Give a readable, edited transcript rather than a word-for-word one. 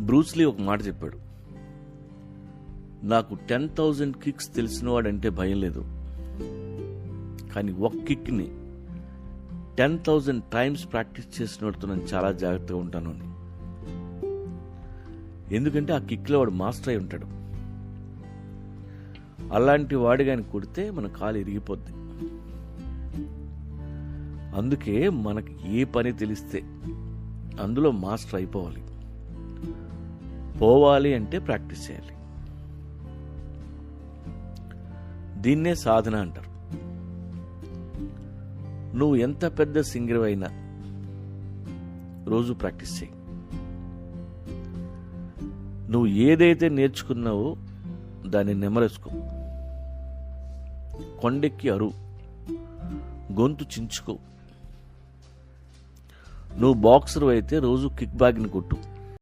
Bruce Lee ఒక మాట చెప్పాడు, నాకు 10,000 కిక్స్ తెలిసినవాడంటే భయం లేదు, కానీ ఒక కిక్ని 10,000 టైమ్స్ ప్రాక్టీస్ చేసినవాడితో నేను చాలా జాగ్రత్తగా ఉంటాను అని. ఎందుకంటే ఆ కిక్లో వాడు మాస్టర్ అయి ఉంటాడు. అలాంటి వాడి కానీ కొడితే మన కాలు ఇరిగిపోద్ది. అందుకే మనకి ఏ పని తెలిస్తే అందులో మాస్టర్ అయిపోవాలి. పోవాలి అంటే ప్రాక్టీస్ చేయాలి. దీన్నే సాధన అంటారు. నువ్వు ఎంత పెద్ద సింగర్ అయినా రోజు ప్రాక్టీస్ చేయి. నువ్వు ఏదైతే నేర్చుకున్నావో దాన్ని నెమరేసుకో, కొండెక్కి అరు, గొంతు చించుకో. నువ్వు బాక్సర్ అయితే రోజు కిక్ బ్యాగ్ని కొట్టు.